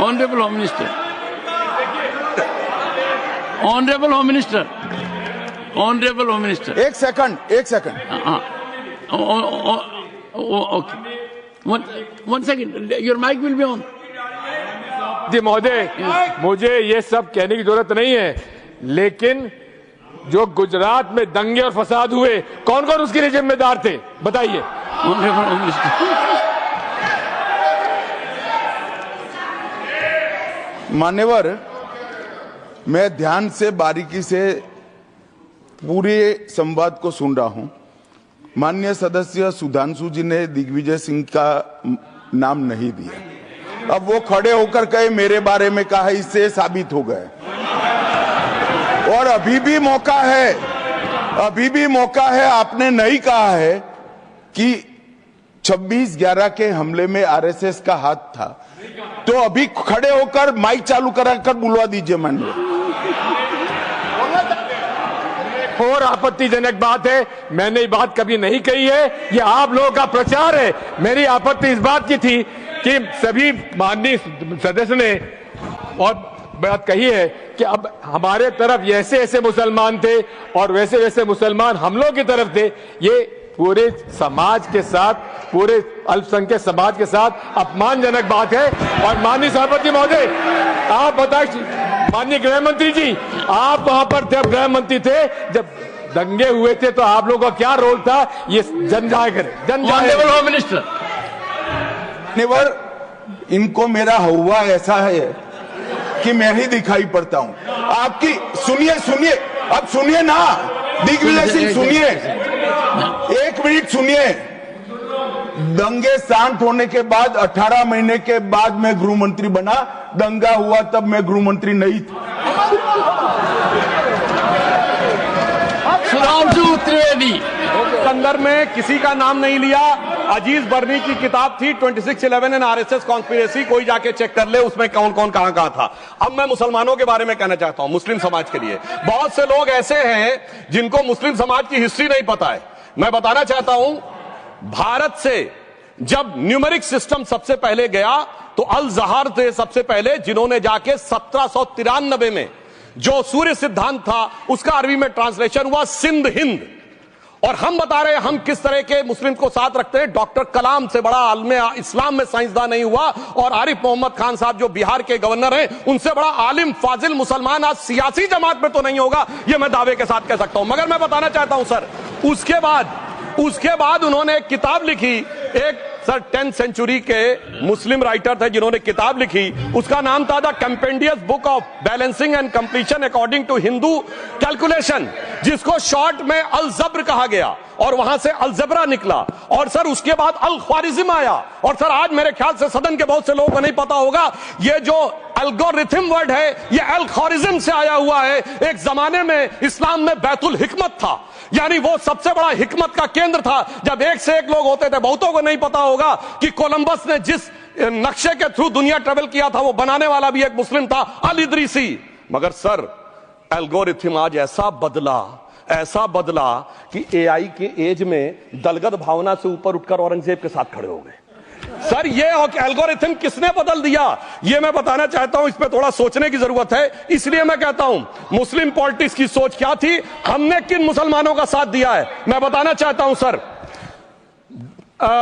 Honourable home minister, honourable home minister, honourable home minister, एक second. Okay, one second, your mic will be on. जी महोदय, मुझे ये सब कहने की जरूरत नहीं है, लेकिन जो गुजरात में दंगे और फसाद हुए, कौन कौन उसके लिए जिम्मेदार थे, बताइए। Honourable home minister. मान्यवर, मैं ध्यान से बारीकी से पूरे संवाद को सुन रहा हूं। माननीय सदस्य सुधांशु जी ने दिग्विजय सिंह का नाम नहीं दिया। अब वो खड़े होकर कहे मेरे बारे में कहा, इससे साबित हो गए। और अभी भी मौका है, अभी भी मौका है। आपने नहीं कहा है कि 26/11 के हमले में आरएसएस का हाथ था, तो अभी खड़े होकर माइक चालू कराकर बुलवा दीजिए। माननीय, और आपत्तिजनक बात है, मैंने ये बात कभी नहीं कही है, ये आप लोगों का प्रचार है। मेरी आपत्ति इस बात की थी कि सभी माननीय सदस्य ने और बात कही है कि अब हमारे तरफ ऐसे ऐसे मुसलमान थे और वैसे वैसे मुसलमान हम लोग की तरफ थे। ये पूरे समाज के साथ, पूरे अल्पसंख्यक समाज के साथ अपमानजनक बात है। और माननीय सभापति महोदय, आप बताइए, माननीय गृह मंत्री जी, आप वहां पर थे, गृह मंत्री थे जब दंगे हुए थे, तो आप लोगों का क्या रोल था, ये जन जाहिर ऑनरेबल होम मिनिस्टर। मान्यवर, इनको मेरा हुआ ऐसा है कि मैं ही दिखाई पड़ता हूं। आपकी सुनिए, अब सुनिए ना दिग्विजय सिंह, सुनिए, एक मिनट सुनिए। दंगे शांत होने के बाद 18 महीने के बाद मैं गृह मंत्री बना। दंगा हुआ तब मैं गृह मंत्री नहीं था। सुधांशु त्रिवेदी। संदर्भ में किसी का नाम नहीं लिया। अजीज बर्नी की किताब थी 26/11 एंड आरएसएस कॉन्स्पिरेसी, कोई जाके चेक कर ले उसमें कौन कौन कहां कहां था। अब मैं मुसलमानों के बारे में कहना चाहता हूं, मुस्लिम समाज के लिए। बहुत से लोग ऐसे हैं जिनको मुस्लिम समाज की हिस्ट्री नहीं पता है। मैं बताना चाहता हूं, भारत से जब न्यूमेरिक सिस्टम सबसे पहले गया तो अल जहार थे सबसे पहले, जिन्होंने जाके 1793 में जो सूर्य सिद्धांत था उसका अरबी में ट्रांसलेशन हुआ सिंध हिंद। और हम बता रहे हैं हम किस तरह के मुस्लिम को साथ रखते हैं। डॉक्टर कलाम से बड़ा आलिम इस्लाम में साइंसदान नहीं हुआ, और आरिफ मोहम्मद खान साहब जो बिहार के गवर्नर हैं, उनसे बड़ा आलिम फाजिल मुसलमान आज सियासी जमात में तो नहीं होगा, यह मैं दावे के साथ कह सकता हूं। मगर मैं बताना चाहता हूं सर, उसके बाद उन्होंने एक किताब लिखी, एक सर 10th सेंचुरी के मुस्लिम राइटर थे जिन्होंने किताब लिखी, उसका नाम था the compendious book of balancing and completion according to Hindu calculation, जिसको शॉर्ट में अल जब्र कहा गया, और वहां से अलजबरा निकला। और सर उसके बाद अल ख्वारिज्म आया। और सर आज मेरे ख्याल से सदन के बहुत से लोगों को नहीं पता होगा, ये जो एल्गोरिथम वर्ड है ये अल ख्वारिज्म से आया हुआ है। एक जमाने में इस्लाम में बैतुल हिकमत था, यानी वो सबसे बड़ा हिकमत का केंद्र था। जब एक से एक लोग होते थे, बहुतों को नहीं पता होगा कि कोलंबस ने जिस नक्शे के थ्रू दुनिया ट्रेवल किया था, वो बनाने वाला भी एक मुस्लिम था, अल इदरीसी। मगर सर एल्गोरिथम आज ऐसा बदला कि एआई के एज में दलगत भावना से ऊपर उठकर औरंगजेब के साथ खड़े हो गए। सर ये एल्गोरिथम किसने बदल दिया, ये मैं बताना चाहता हूं। इस पे थोड़ा सोचने की जरूरत है। इसलिए मैं कहता हूं मुस्लिम पॉलिटिक्स की सोच क्या थी, हमने किन मुसलमानों का साथ दिया है, मैं बताना चाहता हूं। सर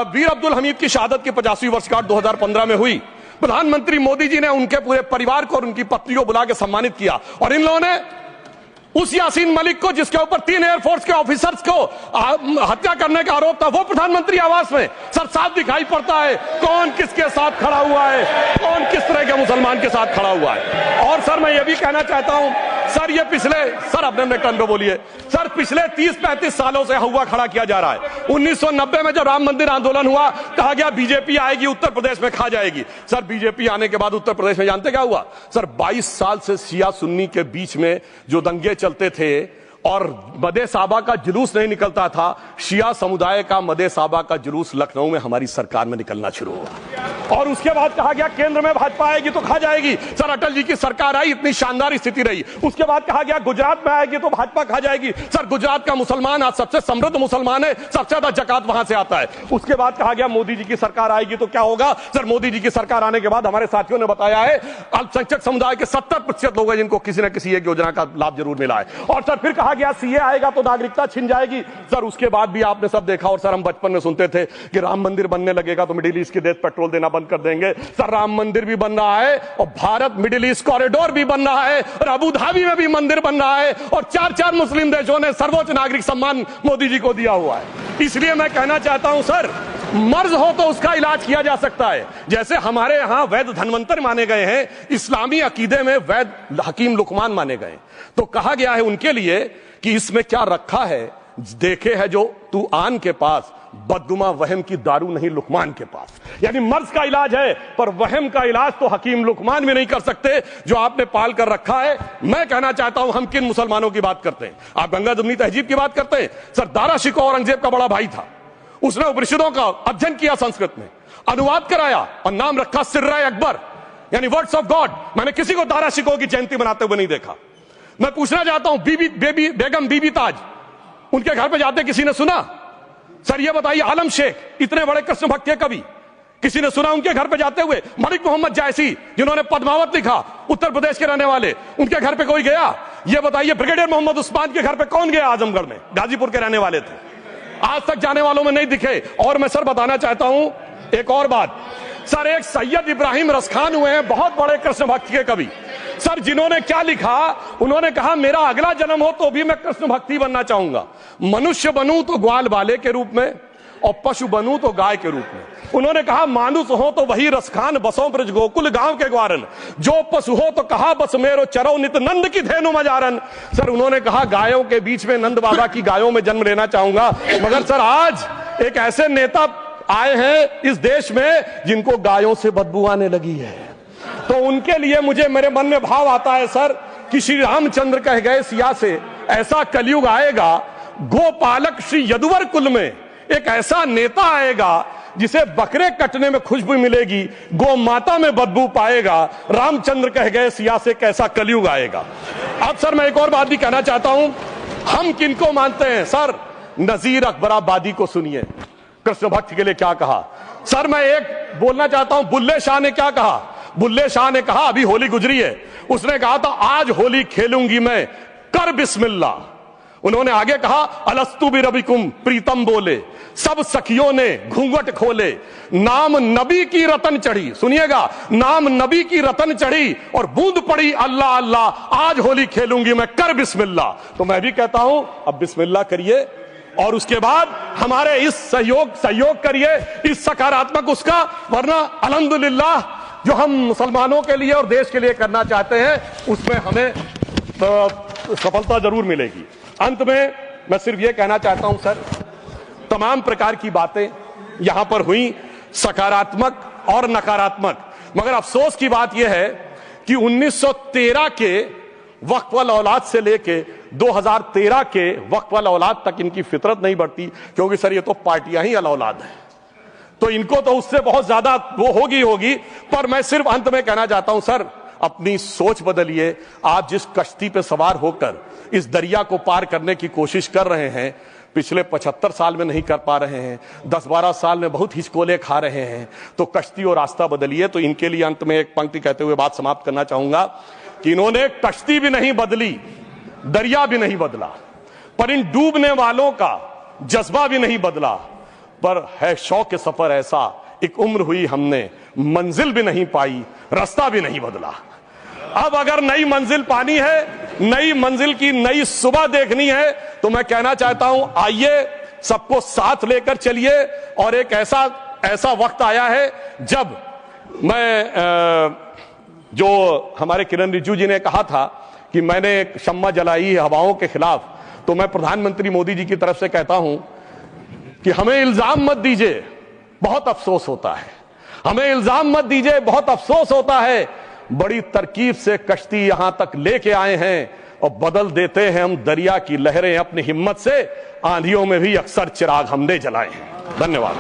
वीर अब्दुल हमीद की शहादत की 50वीं वर्षगांठ 2015 में हुई। प्रधानमंत्री मोदी जी ने उनके पूरे परिवार को और उनकी पत्नी को बुला के सम्मानित किया, और इन लोगों ने उस यासीन मलिक को, जिसके ऊपर 3 एयरफोर्स के ऑफिसर्स को हत्या करने का आरोप था, वो प्रधानमंत्री आवास में सर साफ दिखाई पड़ता है कौन किसके साथ खड़ा हुआ है, कौन किस तरह के मुसलमान के साथ खड़ा हुआ है। और सर मैं ये भी कहना चाहता हूं सर, ये सर अपने टर्न पे बोलिए सर, पिछले 30-35 सालों से हुआ खड़ा किया जा रहा है। 1990 में जब राम मंदिर आंदोलन हुआ, कहा गया बीजेपी आएगी उत्तर प्रदेश में खा जाएगी। सर बीजेपी आने के बाद उत्तर प्रदेश में जानते क्या हुआ सर, 22 साल से शिया सुन्नी के बीच में जो दंगे चलते थे और मदे साबा का जुलूस नहीं निकलता था, शिया समुदाय का मदे साबा का जुलूस लखनऊ में हमारी सरकार में निकलना शुरू हुआ। और उसके बाद कहा गया केंद्र में भाजपा आएगी तो खा जाएगी। सर अटल जी की सरकार आई, इतनी शानदार स्थिति रही। उसके बाद कहा गया गुजरात में आएगी तो भाजपा खा जाएगी। सर गुजरात का मुसलमान आज सबसे समृद्ध मुसलमान है, सबसे ज्यादा जकात वहां से आता है। उसके बाद कहा गया मोदी जी की सरकार आएगी तो क्या होगा। सर मोदी जी की सरकार आने के बाद हमारे साथियों ने बताया है अल्पसंख्यक समुदाय के 70% लोग हैं जिनको किसी न किसी एक योजना का लाभ जरूर मिला है। और सर फिर कहा गया सीए आएगा तो नागरिकता छिन जाएगी। सर उसके बाद भी आपने सब देखा। और सर हम बचपन में सुनते थे कि राम मंदिर बनने लगेगा तो मिडिल ईस्ट के देश पेट्रोल देना बंद कर देंगे। सर राम मंदिर भी बन रहा है और भारत मिडिल ईस्ट कॉरिडोर भी बन रहा है और अबू धाबी में भी मंदिर बन रहा है और 4 मुस्लिम देशों ने सर्वोच्च नागरिक सम्मान मोदी जी को दिया हुआ है। इसलिए मैं कहना चाहता हूं सर, मर्ज हो तो उसका इलाज किया जा सकता है। जैसे हमारे यहां वैद धनवंतर माने गए हैं, इस्लामी अकीदे में वैद हकीम लुकमान माने गए, तो कहा गया है उनके लिए कि इसमें क्या रखा है, देखे है जो तू आन के पास, बदगुमा वहम की दारू नहीं लुकमान के पास। यानी मर्ज का इलाज है पर वहम का इलाज तो हकीम लुकमान भी नहीं कर सकते जो आपने पाल कर रखा है। मैं कहना चाहता हूं हम किन मुसलमानों की बात करते हैं। आप गंगा जमुनी तहजीब की बात करते हैं। सर दारा शिकोह औरंगजेब का बड़ा भाई था, उसने उपनिषदों का अध्ययन किया, संस्कृत में अनुवाद कराया और नाम रखा सिर्राए अकबर, यानी वर्ड्स ऑफ गॉड। मैंने किसी को दारा शिकोह की जयंती मनाते हुए नहीं देखा। मैं पूछना चाहता हूं बेगम बीबी ताज, उनके घर पे जाते किसी ने सुना? सर ये बताइए, आलम शेख इतने बड़े कृष्ण भक्त के कवि, किसी ने सुना उनके घर पे जाते हुए? मलिक मोहम्मद जायसी जिन्होंने पद्मावत लिखा, उत्तर प्रदेश के रहने वाले, उनके घर पे कोई गया? ये बताइए ब्रिगेडियर मोहम्मद उस्मान के घर पे कौन गया? आजमगढ़ में, गाजीपुर के रहने वाले थे, आज तक जाने वालों में नहीं दिखे। और मैं सर बताना चाहता हूं एक और बात। सर एक सैयद इब्राहिम रसखान हुए हैं, बहुत बड़े कृष्ण भक्त के कवि। सर जिन्होंने क्या लिखा, उन्होंने कहा मेरा अगला जन्म हो तो भी मैं कृष्ण भक्ति बनना चाहूंगा। मनुष्य बनूं तो ग्वाल बाले के रूप में और पशु बनूं तो गाय के रूप में। उन्होंने कहा मानुष हो तो वही रसखान, बसों ब्रज गोकुल गांव के ग्वारन। जो पशु हो तो कहा बस मेरो चरो नित नंद की धेनु मजारन। सर उन्होंने कहा गायों के बीच में नंद बाबा की गायों में जन्म लेना चाहूंगा। मगर सर आज एक ऐसे नेता आए हैं इस देश में जिनको गायों से बदबू आने लगी है, तो उनके लिए मुझे मेरे मन में भाव आता है सर कि श्री रामचंद्र कह गए सिया से, ऐसा कलयुग आएगा गोपालक श्री यदुवर कुल में एक ऐसा नेता आएगा जिसे बकरे कटने में खुशबू मिलेगी, गौ माता में बदबू पाएगा। रामचंद्र कह गए सिया से कैसा कलयुग आएगा। अब सर मैं एक और बात भी कहना चाहता हूं, हम किनको मानते हैं? सर नजीर अकबराबादी को सुनिए, कृष्ण भक्त के लिए क्या कहा। सर मैं एक बोलना चाहता हूं, बुल्ले शाह ने क्या कहा। बुल्ले शाह ने कहा, अभी होली गुजरी है, उसने कहा था आज होली खेलूंगी मैं, कर बिस्मिल्लाह। उन्होंने आगे कहा अलस्तु बिरबिकुम, प्रीतम बोले, सब सखियों ने घूंघट खोले, नाम नबी की रतन चढ़ी। सुनिएगा, नाम नबी की रतन चढ़ी और बूंद पड़ी अल्लाह अल्लाह, आज होली खेलूंगी मैं, कर बिस्मिल्लाह। तो मैं भी कहता हूं अब बिस्मिल्लाह करिए और उसके बाद हमारे इस सहयोग करिए, इस सकारात्मक उसका, वरना अल्हम्दुलिल्लाह जो हम मुसलमानों के लिए और देश के लिए करना चाहते हैं उसमें हमें सफलता जरूर मिलेगी। अंत में मैं सिर्फ यह कहना चाहता हूं सर, तमाम प्रकार की बातें यहां पर हुई, सकारात्मक और नकारात्मक, मगर अफसोस की बात यह है कि 1913 के वक्फ वाल औलाद से लेके 2013 के वक्फ वाल औलाद तक इनकी फितरत नहीं बढ़ती, क्योंकि सर ये तो पार्टियां ही अल औलाद है, तो इनको तो उससे बहुत ज्यादा वो होगी। पर मैं सिर्फ अंत में कहना चाहता हूं सर, अपनी सोच बदलिए। आप जिस कश्ती पे सवार होकर इस दरिया को पार करने की कोशिश कर रहे हैं, पिछले 75 साल में नहीं कर पा रहे हैं, 10-12 साल में बहुत हिचकोले खा रहे हैं, तो कश्ती और रास्ता बदलिए। तो इनके लिए अंत में एक पंक्ति कहते हुए बात समाप्त करना चाहूंगा कि इन्होंने कश्ती भी नहीं बदली, दरिया भी नहीं बदला, पर इन डूबने वालों का जज्बा भी नहीं बदला, पर है शौक सफर ऐसा, एक उम्र हुई हमने, मंजिल भी नहीं पाई, रास्ता भी नहीं बदला। अब अगर नई मंजिल पानी है, नई मंजिल की नई सुबह देखनी है, तो मैं कहना चाहता हूं आइए सबको साथ लेकर चलिए। और एक ऐसा वक्त आया है जब मैं जो हमारे किरण रिजिजू जी ने कहा था कि मैंने शम्मा जलाई हवाओं के खिलाफ, तो मैं प्रधानमंत्री मोदी जी की तरफ से कहता हूं कि हमें इल्जाम मत दीजिए, बहुत अफसोस होता है, हमें इल्जाम मत दीजिए, बहुत अफसोस होता है। बड़ी तरकीब से कश्ती यहां तक लेके आए हैं और बदल देते हैं हम दरिया की लहरें अपनी हिम्मत से, आंधियों में भी अक्सर चिराग हमने जलाए हैं। धन्यवाद।